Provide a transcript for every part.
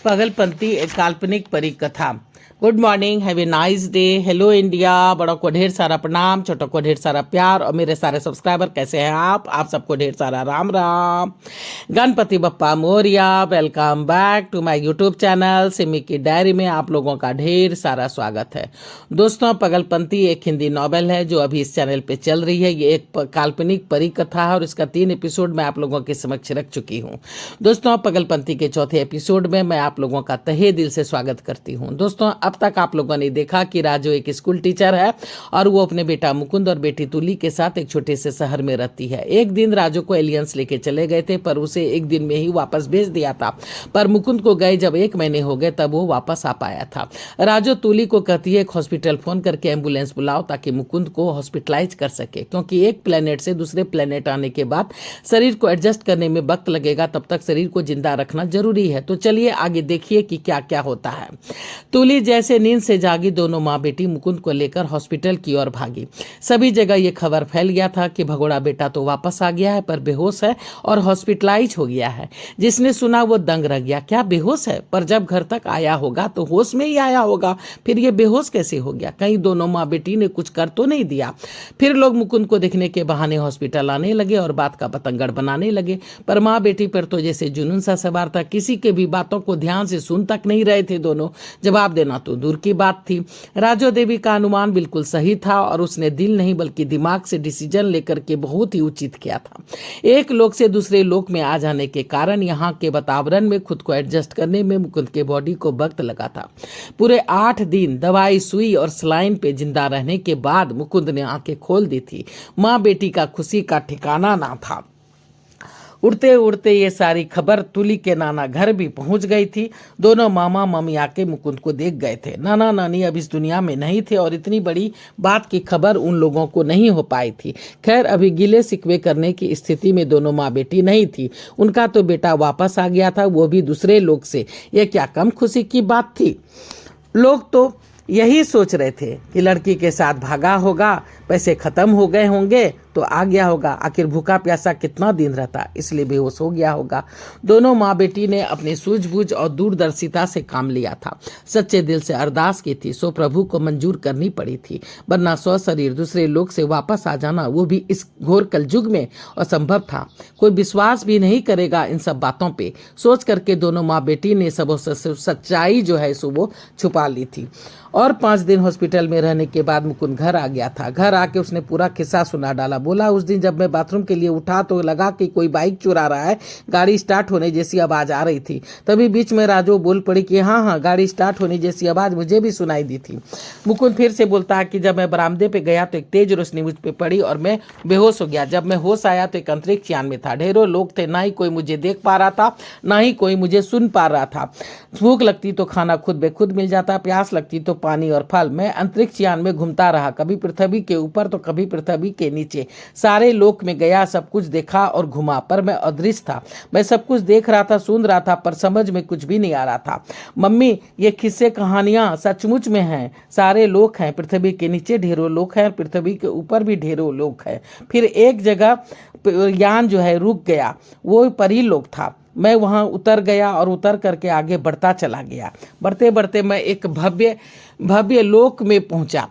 पागलपंती एक काल्पनिक परिकथा। Good morning, have a nice day. Hello India. बड़ों को ढेर सारा प्रणाम, छोटों को ढेर सारा प्यार और मेरे सारे सब्सक्राइबर कैसे हैं आप सबको ढेर सारा Ram Ram. Ganpati Bappa Morya. Welcome back to my YouTube channel Simi की डायरी में आप लोगों का ढेर सारा स्वागत है। दोस्तों, पागलपंती एक हिंदी नॉवेल है जो अभी इस चैनल पे चल रही है। ये एक काल्पनिक परिकथा है और इसका 3 एपिसोड मैं आप लोगों के समक्ष रख चुकी हूँ। दोस्तों, पागलपंती के चौथे एपिसोड में मैं आप लोगों का तहे दिल से स्वागत करती हूँ। दोस्तों, अब तक आप लोगों ने देखा कि राजू एक स्कूल टीचर है और वो अपने बेटा मुकुंद और बेटी तुली के साथ एक छोटे से शहर में रहती है। एक दिन राजू को एलियंस लेके चले गए थे पर उसे एक दिन में ही वापस भेज दिया था। पर मुकुंद को गए जब 1 महीने हो गए तब वो वापस आ पाया था। राजू तुली को कहती है एक हॉस्पिटल फोन करके एम्बुलेंस बुलाओ ताकि मुकुंद को हॉस्पिटलाइज कर सके, क्योंकि एक प्लेनेट से दूसरे प्लेनेट आने के बाद शरीर को एडजस्ट करने में वक्त लगेगा, तब तक शरीर को जिंदा रखना जरूरी है। तो चलिए आगे देखिए कि क्या क्या होता है। तुली जैसे नींद से जागी दोनों माँ बेटी मुकुंद को लेकर हॉस्पिटल की ओर भागी। सभी जगह ये खबर फैल गया था कि भगोड़ा बेटा तो वापस आ गया है पर बेहोश है और हॉस्पिटलाइज हो गया है। जिसने सुना वो दंग रह गया। क्या बेहोश है? पर जब घर तक आया होगा तो होश में ही आया होगा, फिर ये बेहोश कैसे हो गया? कहीं दोनों माँ बेटी ने कुछ कर तो नहीं दिया? फिर लोग मुकुंद को देखने के बहाने हॉस्पिटल आने लगे और बात का बतंगड़ बनाने लगे। पर माँ बेटी पर तो जैसे जुनून सा सवार था, किसी के भी बातों को ध्यान से सुन तक नहीं रहे थे। दोनों जवाब देना तो दूर की बात थी। राजो देवी का अनुमान बिल्कुल सही था और उसने दिल नहीं बल्कि दिमाग से डिसीजन लेकर के बहुत ही उचित किया था। एक लोक से दूसरे लोक में आ जाने के कारण यहाँ के वातावरण में खुद को एडजस्ट करने में मुकुंद के बॉडी को वक्त लगा था। पूरे 8 दिन दवाई सुई और सलाइन पे जिंदा रहने के बाद मुकुंद ने आंखें खोल दी थी। माँ बेटी का खुशी का ठिकाना ना था। उड़ते उड़ते ये सारी खबर तुली के नाना घर भी पहुंच गई थी। दोनों मामा मम्मी आके मुकुंद को देख गए थे। नाना नानी अब इस दुनिया में नहीं थे और इतनी बड़ी बात की खबर उन लोगों को नहीं हो पाई थी। खैर, अभी गिले शिकवे करने की स्थिति में दोनों माँ बेटी नहीं थी। उनका तो बेटा वापस आ गया था, वो भी दूसरे लोग से। यह क्या कम खुशी की बात थी? लोग तो यही सोच रहे थे कि लड़की के साथ भागा होगा, पैसे खत्म हो गए होंगे तो आ गया होगा। आखिर भूखा प्यासा कितना दिन रहता, इसलिए बेहोश हो गया होगा। दोनों माँ बेटी ने अपनी सूझबूझ और दूरदर्शिता से काम लिया था। सच्चे दिल से अरदास की थी, सो प्रभु को मंजूर करनी पड़ी थी, वरना स्व शरीर दूसरे लोक से वापस आ जाना, वो भी इस घोर कलयुग में असंभव था। कोई विश्वास भी नहीं करेगा इन सब बातों पे। सोच करके दोनों माँ बेटी ने सब सच्चाई जो है सो वो छुपा ली थी। और 5 दिन हॉस्पिटल में रहने के बाद मुकुंद घर आ गया था। घर आके उसने पूरा किस्सा सुना डाला। बोला, उस दिन जब मैं बाथरूम के लिए उठा तो लगा कि कोई बाइक चुरा रहा है। गाड़ी स्टार्ट होने जैसी आवाज आ रही थी। तभी बीच में राजू बोल पड़ी कि हाँ, गाड़ी स्टार्ट होने जैसी आवाज मुझे भी सुनाई दी थी। मुकुंद फिर से बोलता है कि जब मैं बरामदे पे गया तो एक तेज रोशनी मुझ पे पड़ी और मैं बेहोश हो गया। जब मैं होश आया तो एक अंतरिक्ष यान में था। ढेरों लोग थे, ना ही कोई मुझे देख पा रहा था, ना ही कोई मुझे सुन पा रहा था। भूख लगती तो खाना खुद बेखुद मिल जाता, प्यास लगती तो पानी और फल। मैं अंतरिक्ष यान में घूमता रहा, कभी पृथ्वी के ऊपर तो कभी पृथ्वी के नीचे। सारे लोक में गया, सब कुछ देखा और घुमा, पर मैं अदृश्य था। मैं सब कुछ देख रहा था, सुन रहा था, पर समझ में कुछ भी नहीं आ रहा था। मम्मी, ये किस्से कहानियां सचमुच में हैं। सारे लोक हैं, पृथ्वी के नीचे ढेरों लोक हैं, पृथ्वी के ऊपर भी ढेरों लोक हैं। फिर एक जगह यान जो है रुक गया, वो परी लोक था। मैं वहां उतर गया और उतर करके आगे बढ़ता चला गया। बढ़ते बढ़ते मैं एक भव्य लोक में पहुंचा,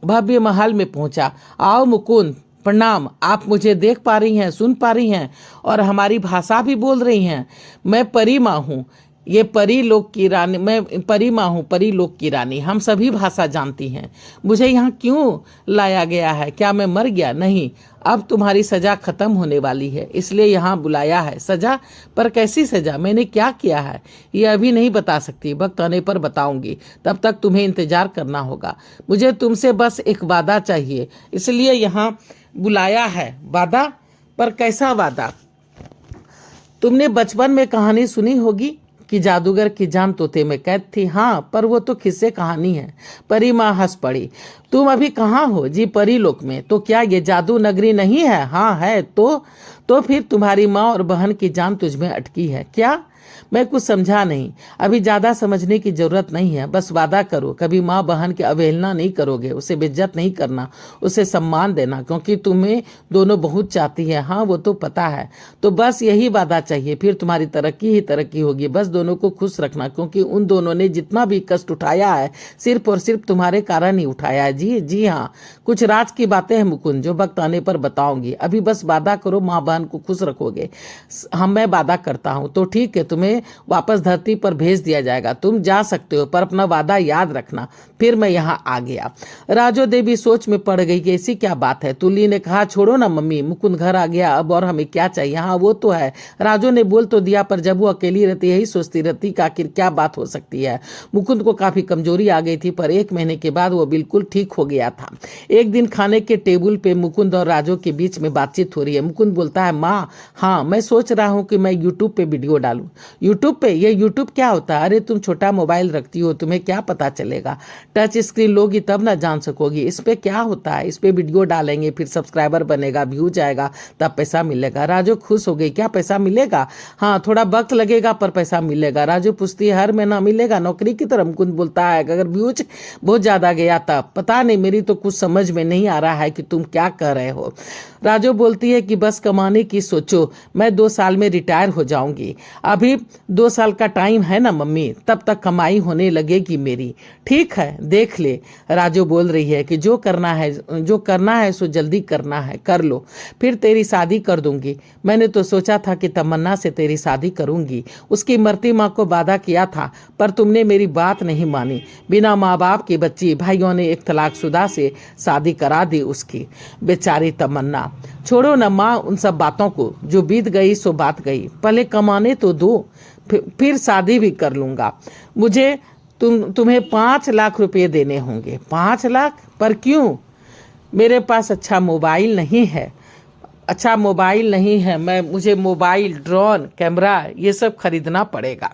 भव्य महल में पहुंचा। आओ मुकुंद, प्रणाम। आप मुझे देख पा रही हैं, सुन पा रही हैं और हमारी भाषा भी बोल रही हैं। मैं परी माँ हूँ, ये परी लोक की रानी। मैं परी माँ हूँ, परी लोक की रानी। हम सभी भाषा जानती हैं। मुझे यहाँ क्यों लाया गया है? क्या मैं मर गया? नहीं, अब तुम्हारी सजा खत्म होने वाली है, इसलिए यहाँ बुलाया है। सजा? पर कैसी सजा? मैंने क्या किया है ये अभी नहीं बता सकती, वक्त आने पर बताऊंगी। तब तक तुम्हें इंतजार करना होगा। मुझे तुमसे बस एक वादा चाहिए, इसलिए यहाँ बुलाया है। वादा? पर कैसा वादा? तुमने बचपन में कहानी सुनी होगी कि जादूगर की जान तोते में कैद थी। हाँ, पर वो तो किस्से कहानी है। परी माँ हंस पड़ी। तुम अभी कहाँ हो? जी, परी लोक में। तो क्या ये जादू नगरी नहीं है? हाँ है। तो फिर तुम्हारी माँ और बहन की जान तुझ में अटकी है क्या? मैं कुछ समझा नहीं। अभी ज़्यादा समझने की ज़रूरत नहीं है, बस वादा करो कभी माँ बहन की अवहेलना नहीं करोगे, उसे बेइज्जत नहीं करना, उसे सम्मान देना, क्योंकि तुम्हें दोनों बहुत चाहती है। हाँ वो तो पता है, तो बस यही वादा चाहिए, फिर तुम्हारी तरक्की ही तरक्की होगी। बस दोनों को खुश रखना, क्योंकि उन दोनों ने जितना भी कष्ट उठाया है सिर्फ और सिर्फ तुम्हारे कारण ही उठाया है। जी जी हाँ, कुछ राज की बातें हैं मुकुंद, जो वक्त आने पर बताऊंगी। अभी बस वादा करो माँ बहन को खुश रखोगे। हम मैं वादा करता हूँ तो ठीक है, तुम्हें वापस धरती पर भेज दिया जाएगा, तुम जा सकते हो, पर अपना वादा याद रखना। फिर मैं यहाँ आ गया। राजो देवी सोच में पड़ गई कि ऐसी क्या बात है। तुली ने कहा छोड़ो ना मम्मी, मुकुंद घर आ गया अब और हमें क्या चाहिए। हाँ वो तो है, राजो ने बोल तो दिया, पर जब वो अकेली रहती यही सोचती रहती कि आखिर क्या बात हो सकती है। मुकुंद को काफी कमजोरी आ गई थी, पर 1 महीने के बाद वो बिल्कुल ठीक हो गया था। एक दिन खाने के टेबल पे मुकुंद और राजो के बीच में बातचीत हो रही है। मुकुंद बोलता है माँ हाँ मैं सोच रहा हूँ कि मैं यूट्यूब पे वीडियो डालूं। यूट्यूब पे? ये यूट्यूब क्या होता है? अरे तुम छोटा मोबाइल रखती हो, तुम्हें क्या पता चलेगा? टच स्क्रीन लोगी तब ना जान सकोगी। इस पे क्या होता है? इस पे वीडियो डालेंगे, फिर सब्सक्राइबर बनेगा, व्यूज आएगा, तब पैसा मिलेगा। राजू खुश हो गई, क्या पैसा मिलेगा? हाँ थोड़ा वक्त लगेगा पर पैसा मिलेगा। राजू पूछती है हर महीना मिलेगा नौकरी की तरह? मुकुंद बोलता है अगर व्यूज बहुत ज्यादा गया तब। पता नहीं, मेरी तो कुछ समझ में नहीं आ रहा है कि तुम क्या कर रहे हो। राजू बोलती है कि बस कमाने की सोचो, मैं 2 साल में रिटायर हो जाऊंगी। अभी 2 साल का टाइम है ना मम्मी, तब तक कमाई होने लगेगी मेरी। ठीक है देख ले। राजू बोल रही है कि जो करना है सो जल्दी करना है, कर लो, फिर तेरी शादी कर दूंगी। मैंने तो सोचा था कि तमन्ना से तेरी शादी करूंगी, उसकी मरती माँ को वादा किया था, पर तुमने मेरी बात नहीं मानी। बिना माँ बाप की बच्ची, भाइयों ने एक तलाकशुदा से शादी करा दी उसकी। बेचारी तमन्ना। छोड़ो न माँ उन सब बातों को, जो बीत गई सो बात गई, पहले कमाने तो दो, फिर शादी भी कर लूंगा। मुझे तुम्हें 5 लाख रुपए देने होंगे। 5 लाख? पर क्यों? मेरे पास अच्छा मोबाइल नहीं है। अच्छा मोबाइल नहीं है, मुझे मोबाइल, ड्रोन, कैमरा ये सब खरीदना पड़ेगा,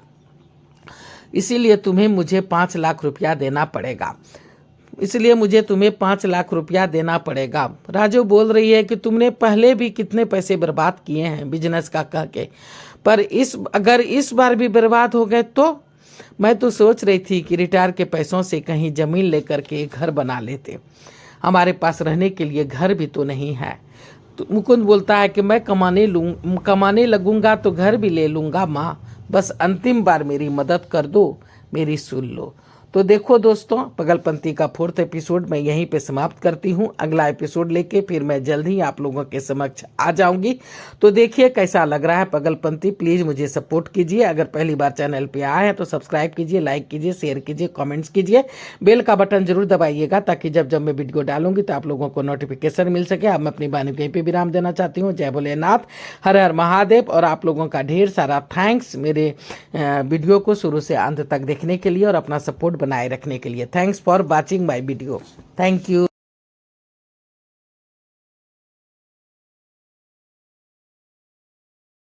इसीलिए तुम्हें मुझे 5 लाख रुपया देना पड़ेगा। इसलिए मुझे तुम्हें 5 लाख रुपया देना पड़ेगा। राजू बोल रही है कि तुमने पहले भी कितने पैसे बर्बाद किए हैं बिजनेस का कह के, पर अगर इस बार भी बर्बाद हो गए तो? मैं तो सोच रही थी कि रिटायर के पैसों से कहीं जमीन लेकर के एक घर बना लेते, हमारे पास रहने के लिए घर भी तो नहीं है। तो मुकुंद बोलता है कि मैं कमाने लगूंगा तो घर भी ले लूंगा माँ, बस अंतिम बार मेरी मदद कर दो, मेरी सुन लो। तो देखो दोस्तों, पगलपंती का 4th एपिसोड मैं यहीं पे समाप्त करती हूँ। अगला एपिसोड लेके फिर मैं जल्द ही आप लोगों के समक्ष आ जाऊंगी। तो देखिए कैसा लग रहा है पगलपंती। प्लीज़ मुझे सपोर्ट कीजिए। अगर पहली बार चैनल पे आए हैं तो सब्सक्राइब कीजिए, लाइक कीजिए, शेयर कीजिए, कमेंट्स कीजिए, बेल का बटन जरूर दबाइएगा, ताकि जब जब मैं वीडियो डालूंगी तो आप लोगों को नोटिफिकेशन मिल सके। अब मैं अपनी वाणी कहीं पर विराम देना चाहती हूँ। जय भोलेनाथ, हर हर महादेव। और आप लोगों का ढेर सारा थैंक्स मेरे वीडियो को शुरू से अंत तक देखने के लिए और अपना सपोर्ट बनाए रखने के लिए। Thanks for watching my video. Thank you.